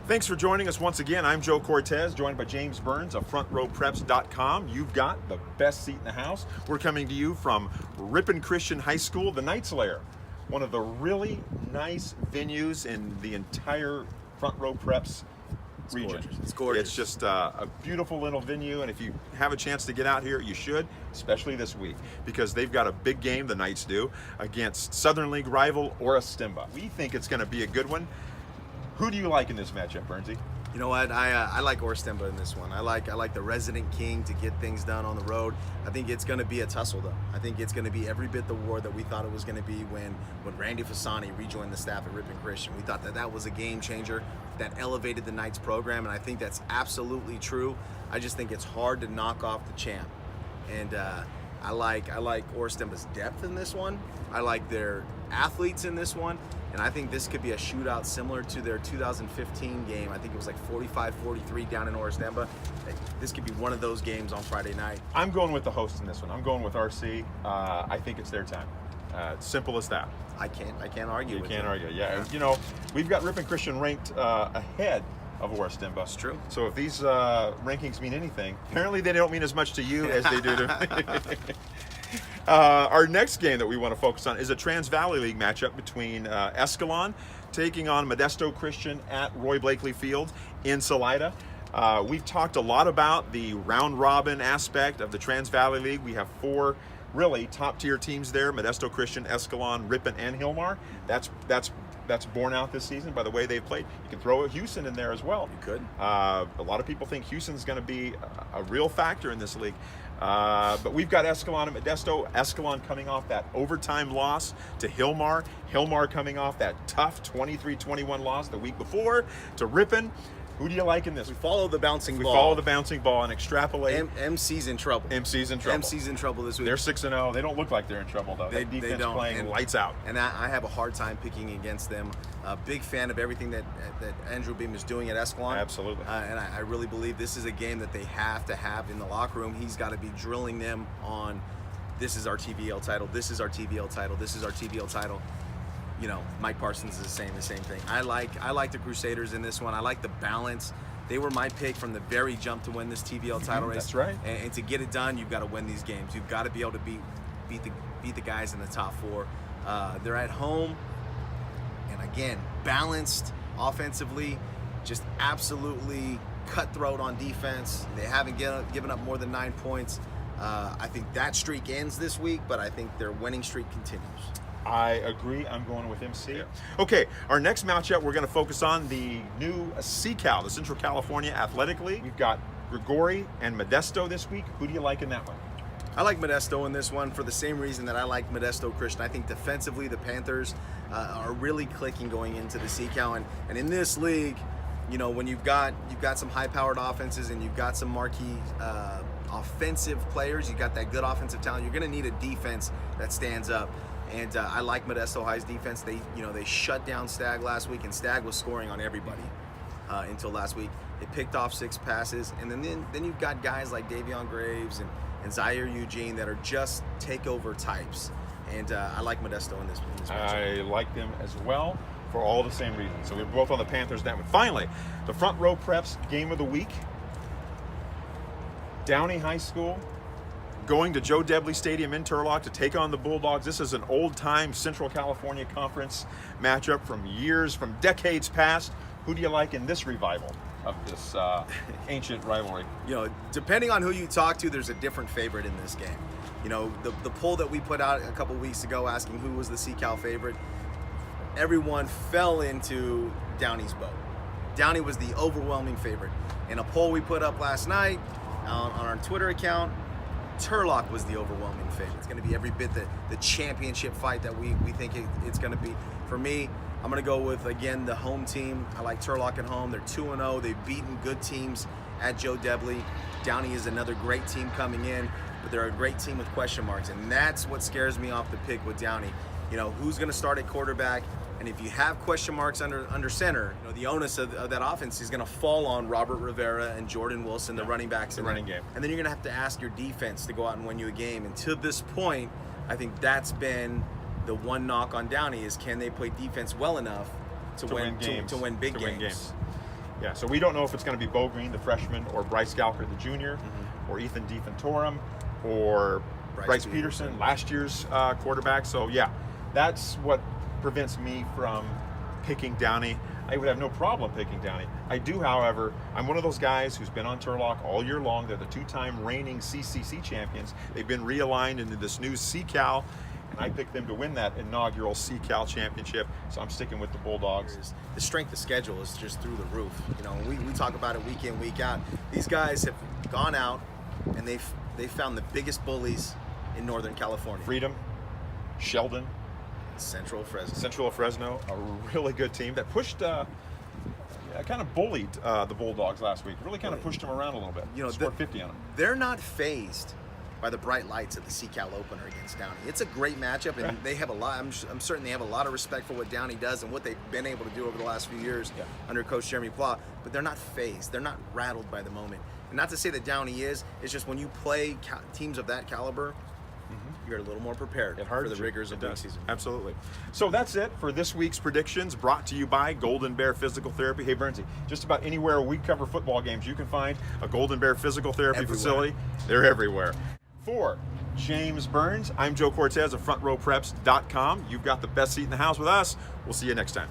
Thanks for joining us once again. I'm Joe Cortez, joined by James Burns of FrontRowPreps.com. You've got the best seat in the house. We're coming to you from Ripon Christian High School, the Knights Lair, one of the really nice venues in the entire Front Row Preps region. Gorgeous. It's gorgeous. It's just a beautiful little venue, and if you have a chance to get out here, you should, especially this week, because they've got a big game, the Knights do, against Southern League rival Orastimba. We think it's going to be a good one. Who do you like in this matchup, Burnsy? You know what? I like Orastimba in this one. I like the resident king to get things done on the road. I think it's going to be a tussle, though. I think it's going to be every bit the war that we thought it was going to be when Randy Fasani rejoined the staff at Ripon Christian. We thought that was a game changer that elevated the Knights program, and I think that's absolutely true. I just think it's hard to knock off the champ, and I like Orastimba's depth in this one. I like their athletes in this one. And I think this could be a shootout similar to their 2015 game. I think it was like 45-43 down in Orastimba. This could be one of those games on Friday night. I'm going with the host in this one. I'm going with RC. I think it's their time. Simple as that. I can't argue with You can't you. argue. Yeah. You know, we've got Ripon Christian ranked ahead of Orastimba. That's true. So if these rankings mean anything, apparently they don't mean as much to you as they do to me. Our next game that we want to focus on is a Trans Valley League matchup between Escalon taking on Modesto Christian at Roy Blakely Field in Salida. We've talked a lot about the round robin aspect of the Trans Valley League. We have four really top tier teams there: Modesto Christian, Escalon, Ripon, and Hilmar. That's borne out this season by the way they've played. You can throw Houston in there as well. You could. A lot of people think Houston's going to be a real factor in this league. But we've got Escalon and Modesto. Escalon coming off that overtime loss to Hilmar. Hilmar coming off that tough 23-21 loss the week before to Ripon. Who do you like in this? We follow the bouncing ball. We follow the bouncing ball and extrapolate. MC's in trouble. MC's in trouble. MC's in trouble this week. They're 6-0. They don't look like they're in trouble, though. That defense don't. playing And lights out. And I have a hard time picking against them. A big fan of everything that Andrew Beam is doing at Escalon. Absolutely. And I really believe this is a game that they have to have in the locker room. He's got to be drilling them on, this is our TVL title, this is our TVL title, this is our TVL title. You know, Mike Parsons is saying the same thing. I like the Crusaders in this one. I like the balance. They were my pick from the very jump to win this TVL title race. That's right. And to get it done, you've got to win these games. You've got to be able to beat the guys in the top four. They're at home, and again, balanced offensively, just absolutely cutthroat on defense. They haven't given up more than 9 points. I think that streak ends this week, but I think their winning streak continues. I agree. I'm going with MC. Okay, our next matchup, we're going to focus on the new CCAL, the Central California Athletic League. We've got Grigori and Modesto this week. Who do you like in that one? I like Modesto in this one for the same reason that I like Modesto Christian. I think defensively the Panthers are really clicking going into the CCAL, and in this league, you know, when you've got some high-powered offenses and you've got some marquee offensive players, you've got that good offensive talent, you're going to need a defense that stands up. And I like Modesto High's defense. They shut down Stagg last week, and Stagg was scoring on everybody until last week. They picked off 6 passes, and then you've got guys like Davion Graves and Zaire Eugene that are just takeover types. And I like Modesto in this matchup. I like them as well for all the same reasons. So we're both on the Panthers that one. Finally, the Front Row Preps game of the week. Downey High School going to Joe Debley Stadium in Turlock to take on the Bulldogs. This is an old-time Central California Conference matchup from decades past. Who do you like in this revival of this ancient rivalry? You know, depending on who you talk to, there's a different favorite in this game. You know, the poll that we put out a couple weeks ago asking who was the CCAL favorite, everyone fell into Downey's boat. Downey was the overwhelming favorite. In a poll we put up last night on our Twitter account, Turlock was the overwhelming favorite. It's going to be every bit the championship fight that we think it's going to be. For me, I'm going to go with, again, the home team. I like Turlock at home. They're 2-0. They've beaten good teams at Joe Debley. Downey is another great team coming in, but they're a great team with question marks, and that's what scares me off the pick with Downey. You know, who's going to start at quarterback? And if you have question marks under center, you know, the onus of that offense is going to fall on Robert Rivera and Jordan Wilson, the running backs. The running game. And then you're going to have to ask your defense to go out and win you a game. And to this point, I think that's been the one knock on Downey is can they play defense well enough to win big games. Yeah, so we don't know if it's going to be Bo Green, the freshman, or Bryce Galker, the junior, or Ethan DeFantorum, or Bryce Peterson, last year's quarterback. So yeah, that's what prevents me from picking Downey. I would have no problem picking Downey. I do, however, I'm one of those guys who's been on Turlock all year long. They're the two-time reigning CCC champions. They've been realigned into this new CCAL, and I picked them to win that inaugural CCAL championship. So I'm sticking with the Bulldogs. The strength of schedule is just through the roof. You know, we talk about it week in, week out. These guys have gone out and they've found the biggest bullies in Northern California. Freedom, Sheldon, Central Fresno, a really good team that pushed, kind of bullied the Bulldogs last week. Really kind of pushed them around a little bit. You know, scored 50 on them. They're not phased by the bright lights of the CCAL opener against Downey. It's a great matchup, and they have a lot. I'm certain they have a lot of respect for what Downey does and what they've been able to do over the last few years under Coach Jeremy Plow. But they're not phased. They're not rattled by the moment. And not to say that Downey is. It's just when you play teams of that caliber, you're a little more prepared for the rigors of league season. Absolutely. So that's it for this week's predictions, brought to you by Golden Bear Physical Therapy. Hey, Bernsey, just about anywhere we cover football games, you can find a Golden Bear Physical Therapy facility. They're everywhere. For James Burns, I'm Joe Cortez of FrontRowPreps.com. You've got the best seat in the house with us. We'll see you next time.